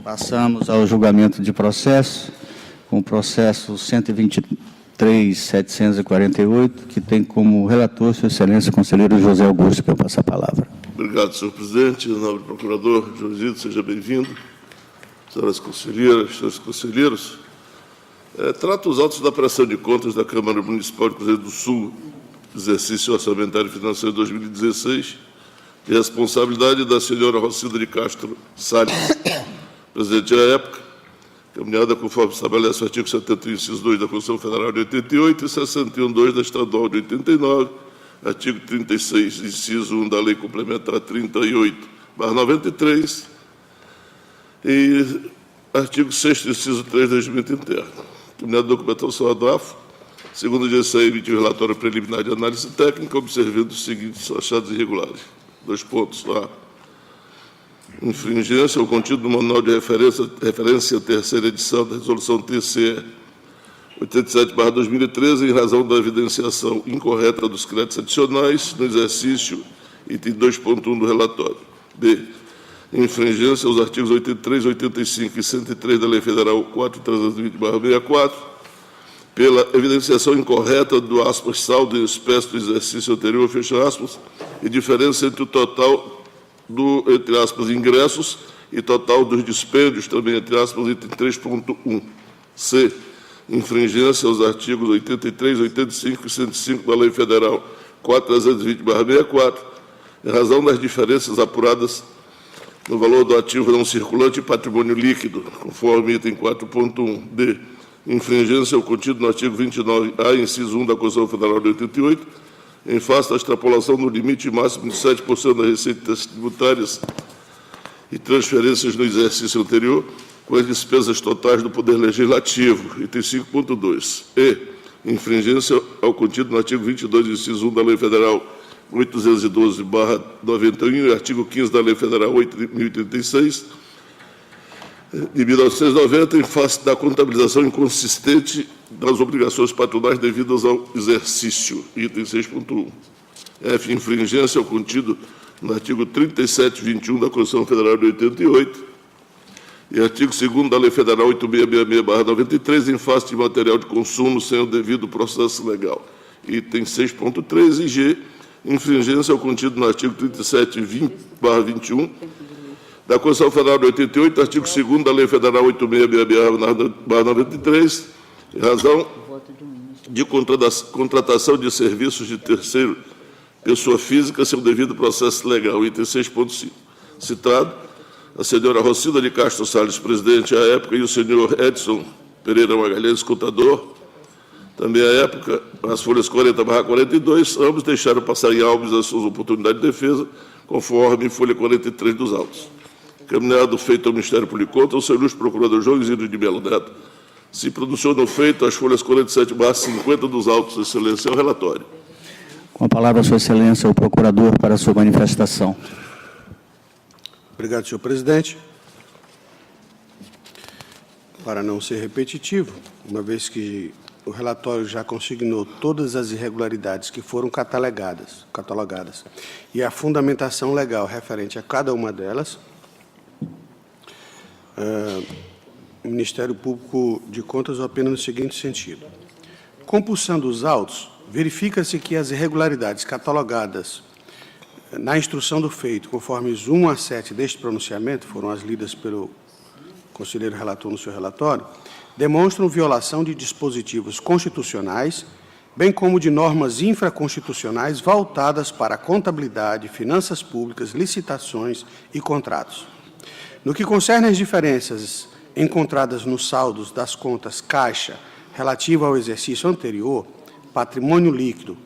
Passamos ao julgamento de processo, com o processo 123.748, que tem como relator Sua Excelência o conselheiro José Augusto, que eu passo a palavra. Obrigado, senhor presidente. Nobre procurador Joãozito, seja bem-vindo. Senhoras conselheiras, senhores conselheiros, trato os autos da prestação de contas da Câmara Municipal de Cruzeiro do Sul, exercício orçamentário e financeiro 2016, de responsabilidade da senhora Rocilda de Castro Salles, presidente à época, caminhada conforme estabelece o artigo 71, inciso 2 da Constituição Federal de 88 e 61.2 da Estadual de 89, artigo 36, inciso 1 da Lei Complementar 38/93 e artigo 6º, inciso 3 do Regimento Interno. Caminhada documentação do AFO, segundo o GCE, emitiu relatório preliminar de análise técnica, observando os seguintes achados irregulares. 2 pontos. A. Infringência ao contido do Manual de Referência à terceira edição da Resolução TCE 87/2013, em razão da evidenciação incorreta dos créditos adicionais no exercício, item 2.1 do relatório. B. Infringência aos artigos 83, 85 e 103 da Lei Federal 4.320/64, pela evidenciação incorreta do saldo em espécie do exercício anterior, fecha aspas, e diferença entre o total entre aspas, ingressos e total dos dispêndios, também, entre aspas, item 3.1. C. Infringência aos artigos 83, 85 e 105 da Lei Federal 4.320/64, em razão das diferenças apuradas no valor do ativo não circulante e patrimônio líquido, conforme item 4.1. D. Infringência ao contido no artigo 29A, inciso 1 da Constituição Federal de 88, em face da extrapolação do limite máximo de 7% das receitas tributárias e transferências no exercício anterior, com as despesas totais do Poder Legislativo, item 5.2. E. Infringência ao contido no artigo 22, inciso 1 da Lei Federal 812/91 e artigo 15 da Lei Federal 8.036, de 1990, em face da contabilização inconsistente das obrigações patronais devidas ao exercício, item 6.1. F. Infringência ao contido no artigo 37.21 da Constituição Federal de 88 e artigo 2º da Lei Federal 8666/93, em face de material de consumo sem o devido processo legal, item 6.3. E G. Infringência ao contido no artigo 37.20/21 da Constituição Federal de 88, artigo 2º da Lei Federal 8666/93, em razão de contratação de serviços de terceiro, pessoa física, sem o devido processo legal, item 6.5. Citado, a senhora Rocilda de Castro Salles, presidente à época, e o senhor Edson Pereira Magalhães, contador, também à época, as folhas 40/42, ambos deixaram passar em autos as suas oportunidades de defesa, conforme folha 43 dos autos. Caminhado feito ao Ministério Público de Contas, o senhor ilustre procurador Joãozito de Melo Neto se pronunciou no feito as folhas 47/50 dos autos, excelência, ao relatório. Com a palavra, Sua Excelência, o procurador para a sua manifestação. Obrigado, senhor presidente. Para não ser repetitivo, uma vez que o relatório já consignou todas as irregularidades que foram catalogadas e a fundamentação legal referente a cada uma delas, o Ministério Público de Contas opina no seguinte sentido. Compulsando os autos, verifica-se que as irregularidades catalogadas na instrução do feito, conforme os 1 a 7 deste pronunciamento, foram as lidas pelo conselheiro relator no seu relatório, demonstram violação de dispositivos constitucionais, bem como de normas infraconstitucionais voltadas para a contabilidade, finanças públicas, licitações e contratos. No que concerne às diferenças encontradas nos saldos das contas caixa relativa ao exercício anterior, patrimônio líquido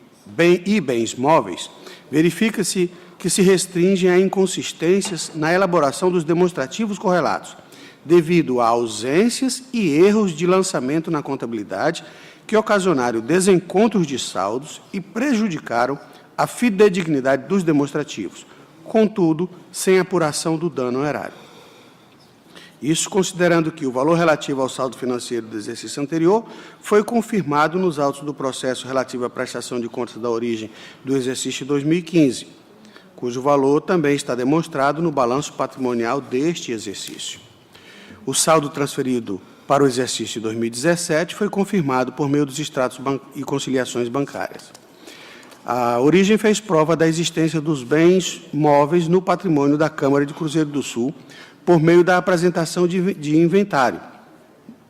e bens móveis, verifica-se que se restringem a inconsistências na elaboração dos demonstrativos correlatos, devido a ausências e erros de lançamento na contabilidade que ocasionaram desencontros de saldos e prejudicaram a fidedignidade dos demonstrativos, contudo, sem apuração do dano ao erário. Isso considerando que o valor relativo ao saldo financeiro do exercício anterior foi confirmado nos autos do processo relativo à prestação de contas da origem do exercício 2015, cujo valor também está demonstrado no balanço patrimonial deste exercício. o saldo transferido para o exercício de 2017 foi confirmado por meio dos extratos e conciliações bancárias. A origem fez prova da existência dos bens móveis no patrimônio da Câmara de Cruzeiro do Sul por meio da apresentação de inventário.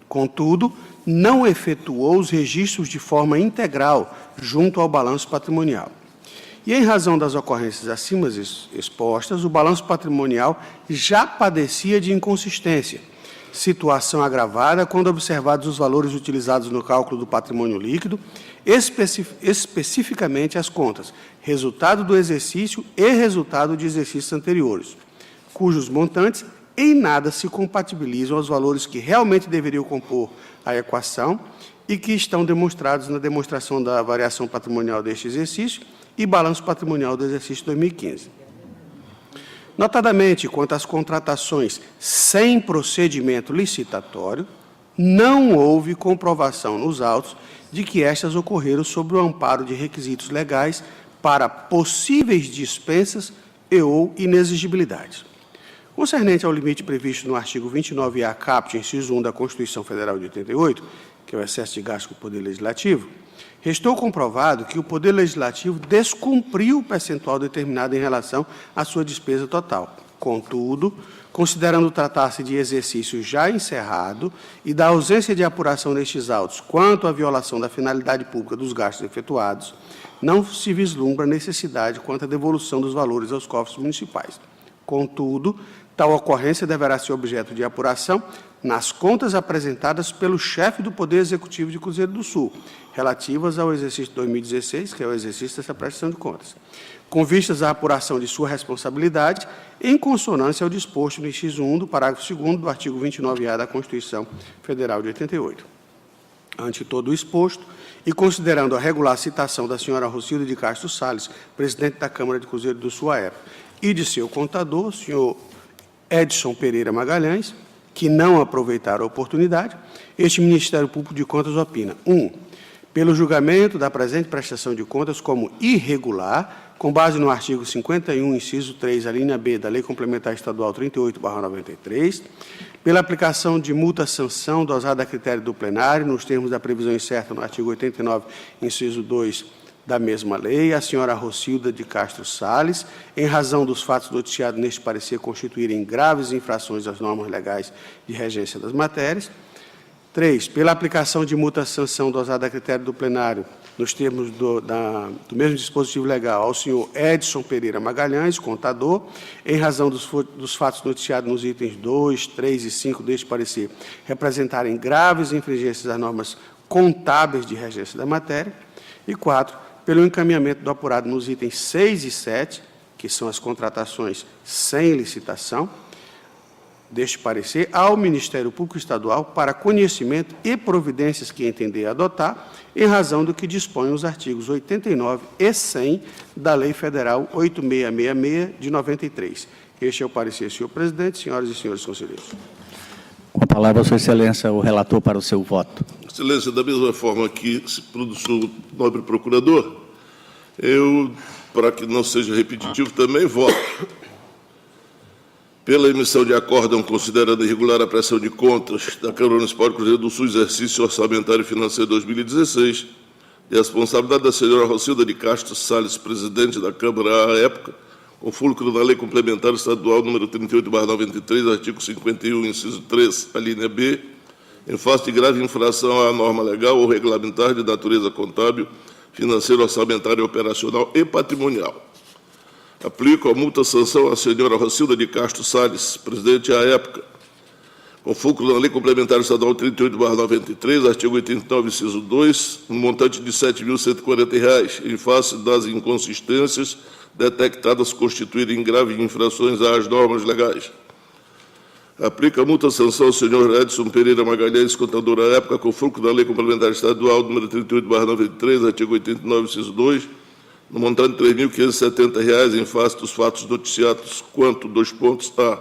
Contudo, não efetuou os registros de forma integral junto ao balanço patrimonial. E, em razão das ocorrências acima expostas, o balanço patrimonial já padecia de inconsistência, situação agravada quando observados os valores utilizados no cálculo do patrimônio líquido, especificamente as contas resultado do exercício e resultado de exercícios anteriores, cujos montantes em nada se compatibilizam aos valores que realmente deveriam compor a equação e que estão demonstrados na demonstração da variação patrimonial deste exercício e balanço patrimonial do exercício 2015. Notadamente, quanto às contratações sem procedimento licitatório, não houve comprovação nos autos de que estas ocorreram sob o amparo de requisitos legais para possíveis dispensas e ou inexigibilidades. Concernente ao limite previsto no artigo 29-A caput, inciso 1 da Constituição Federal de 88, que é o excesso de gasto do Poder Legislativo, restou comprovado que o Poder Legislativo descumpriu o percentual determinado em relação à sua despesa total. Contudo, considerando tratar-se de exercício já encerrado e da ausência de apuração nestes autos quanto à violação da finalidade pública dos gastos efetuados, não se vislumbra necessidade quanto à devolução dos valores aos cofres municipais. Contudo, tal ocorrência deverá ser objeto de apuração nas contas apresentadas pelo chefe do Poder Executivo de Cruzeiro do Sul, relativas ao exercício 2016, que é o exercício dessa prestação de contas, com vistas à apuração de sua responsabilidade, em consonância ao disposto no inciso 1 do parágrafo 2º do artigo 29-A da Constituição Federal de 88. Ante todo o exposto, e considerando a regular citação da senhora Rocilda de Castro Salles, presidente da Câmara de Cruzeiro do Sul à época, e de seu contador, senhor Edson Pereira Magalhães, que não aproveitaram a oportunidade, este Ministério Público de Contas opina: 1. Pelo julgamento da presente prestação de contas como irregular, com base no artigo 51, inciso 3, a linha B da Lei Complementar Estadual 38/93, pela aplicação de multa-sanção dosada a critério do plenário, nos termos da previsão incerta no artigo 89, inciso 2 da mesma lei, a senhora Rocilda de Castro Salles, em razão dos fatos noticiados neste parecer constituírem graves infrações às normas legais de regência das matérias. 3. Pela aplicação de multa-sanção dosada a critério do plenário, nos termos do mesmo dispositivo legal, ao senhor Edson Pereira Magalhães, contador, em razão dos fatos noticiados nos itens 2, 3 e 5 deste parecer, representarem graves infringências às normas contábeis de regência da matéria. E 4. Pelo encaminhamento do apurado nos itens 6 e 7, que são as contratações sem licitação, deste parecer, ao Ministério Público Estadual para conhecimento e providências que entender adotar, em razão do que dispõem os artigos 89 e 100 da Lei Federal 8666, de 93. Este é o parecer, senhor presidente, senhoras e senhores conselheiros. Com a palavra, Sua Excelência, o relator para o seu voto. Excelência, da mesma forma que se produziu o nobre procurador, eu, para que não seja repetitivo, também voto pela emissão de acórdão considerando irregular a prestação de contas da Câmara Municipal de Cruzeiro do Sul, exercício orçamentário e financeiro 2016, de responsabilidade da senhora Rocilda de Castro Salles, presidente da Câmara à época, com fulcro na Lei Complementar Estadual número 38/93, artigo 51, inciso 3, a linha B, em face de grave infração à norma legal ou regulamentar de natureza contábil, financeira, orçamentária, operacional e patrimonial. Aplico a multa-sanção à senhora Rocilda de Castro Salles, presidente à época, com fulcro na Lei Complementar Estadual 38/93, artigo 89, inciso 2, no montante de R$ 7.140, em face das inconsistências detectadas constituírem graves infrações às normas legais. Aplica a multa-sanção ao senhor Edson Pereira Magalhães, contador à época, com fulcro da Lei Complementar Estadual número 38/93, artigo 89, inciso 2, no montante de R$ 3.570, em face dos fatos noticiados quanto, a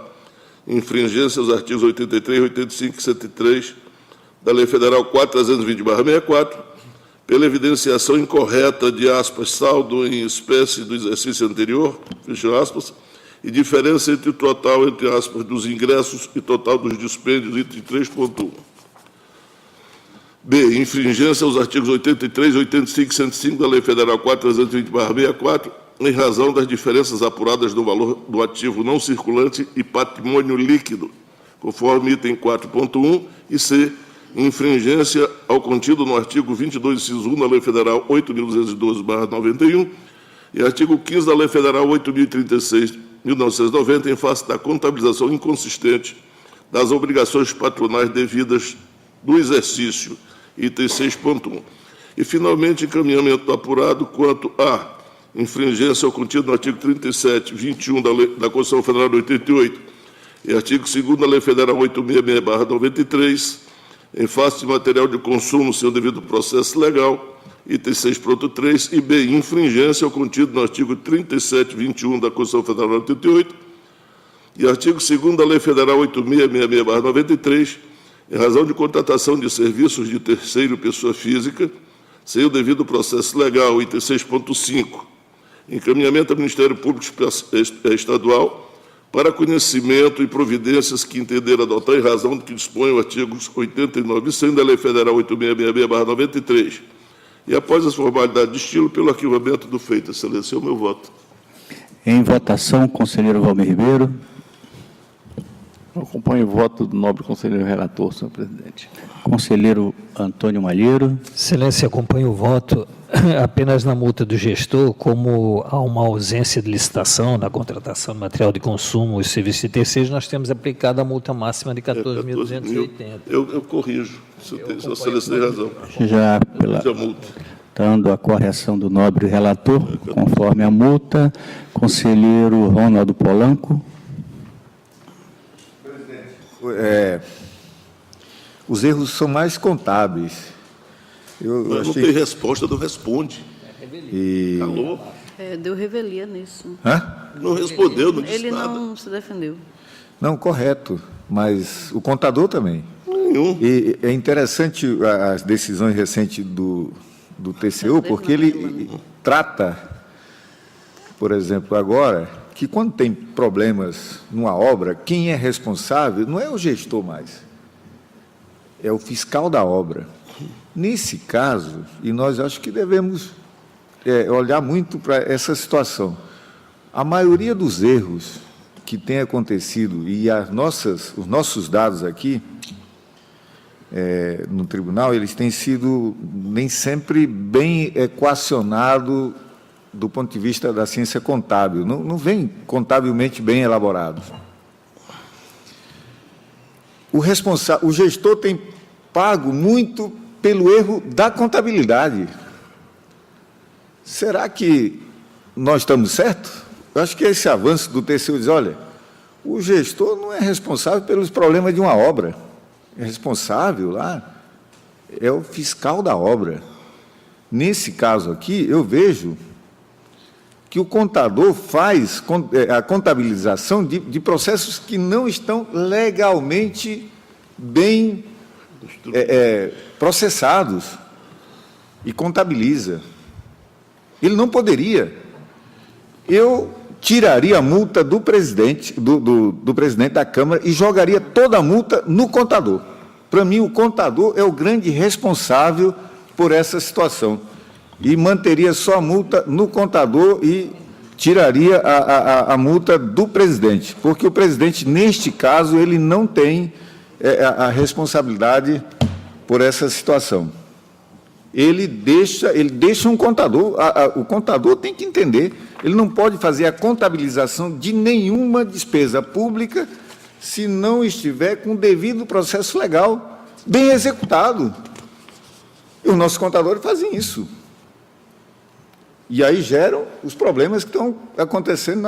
infringência aos artigos 83, 85 e 103 da Lei Federal 4.320/64, pela evidenciação incorreta de, aspas, saldo em espécie do exercício anterior, fecha aspas, e diferença entre o total, entre aspas, dos ingressos e total dos dispêndios, item 3.1. B. Infringência aos artigos 83, 85 e 105 da Lei Federal 4.320/64, em razão das diferenças apuradas no valor do ativo não circulante e patrimônio líquido, conforme item 4.1, e C. Infringência ao contido no artigo 22, inciso 1 da Lei Federal 8.212/91 e artigo 15 da Lei Federal 8.036/1990, em face da contabilização inconsistente das obrigações patronais devidas do exercício, item 6.1. E, finalmente, encaminhamento apurado quanto a infringência ao contido no artigo 37, 21 da Constituição Federal de 88 e artigo 2º da Lei Federal 866/93, em face de material de consumo sem o devido processo legal, item 6.3, e B, infringência ao contido no artigo 37, 21 da Constituição Federal de 88 e artigo 2º da Lei Federal 866/93, em razão de contratação de serviços de terceiro pessoa física, sem o devido processo legal, item 6.5, encaminhamento ao Ministério Público Estadual para conhecimento e providências que entender adotar em razão do que dispõe o artigo 89 e 100 da Lei Federal 866/93. E, após as formalidades de estilo, pelo arquivamento do feito. Excelência, é o meu voto. Em votação, conselheiro Valmir Ribeiro. Eu acompanho o voto do nobre conselheiro relator, senhor presidente. Conselheiro Antônio Malheiro. Excelência, acompanho o voto apenas na multa do gestor, como há uma ausência de licitação na contratação de material de consumo e serviços de terceiros, nós temos aplicado a multa máxima de 14.280. Eu corrijo, se a excelência tem razão. Já dando a correção do nobre relator, conforme a multa, conselheiro Ronaldo Polanco. Os erros são mais contábeis. Mas não tem resposta, não responde. Calou. Deu revelia nisso. Hã? Não respondeu, não disse Ele nada. não se defendeu. Não, correto, mas o contador também. Nenhum. E é interessante as decisões recentes do TCU, porque ele trata, por exemplo, agora, que quando tem problemas numa obra, quem é responsável não é o gestor mais, é o fiscal da obra. Nesse caso, e nós acho que devemos olhar muito para essa situação, a maioria dos erros que tem acontecido, e os nossos dados aqui, no tribunal, eles têm sido nem sempre bem equacionados do ponto de vista da ciência contábil, não vem contabilmente bem elaborados. O gestor tem pago muito pelo erro da contabilidade. Será que nós estamos certos? Eu acho que esse avanço do TCU diz, olha, o gestor não é responsável pelos problemas de uma obra, é responsável lá, é o fiscal da obra. Nesse caso aqui, eu vejo que o contador faz a contabilização de processos que não estão legalmente bem processados e contabiliza. Ele não poderia. Eu tiraria a multa do presidente, do presidente da Câmara e jogaria toda a multa no contador. Para mim, o contador é o grande responsável por essa situação. E manteria só a multa no contador e tiraria a multa do presidente, porque o presidente, neste caso, ele não tem responsabilidade por essa situação. Ele deixa um contador, o contador tem que entender, ele não pode fazer a contabilização de nenhuma despesa pública se não estiver com o devido processo legal bem executado. E os nossos contadores fazem isso. E aí geram os problemas que estão acontecendo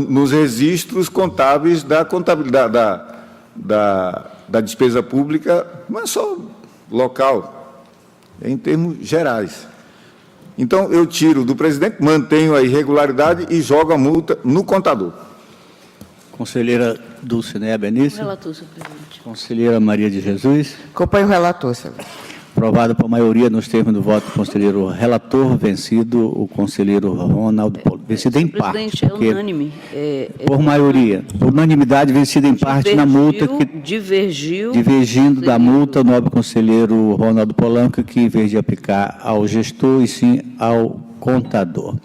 nos registros contábeis da contabilidade da despesa pública, não é só local, é em termos gerais. Então, eu tiro do presidente, mantenho a irregularidade e jogo a multa no contador. Conselheira Dulcinea Benício. Relator, senhor presidente. Conselheira Maria de Jesus. Acompanho o relator, senhor. Aprovado por maioria nos termos do voto do conselheiro relator, vencido o conselheiro Ronaldo Polanco. Vencido em parte, Presidente, é porque, unânime. por maioria, por unanimidade, vencido em parte na multa, que, divergindo da multa, o nobre conselheiro Ronaldo Polanco, que, em vez de aplicar ao gestor, e sim ao contador.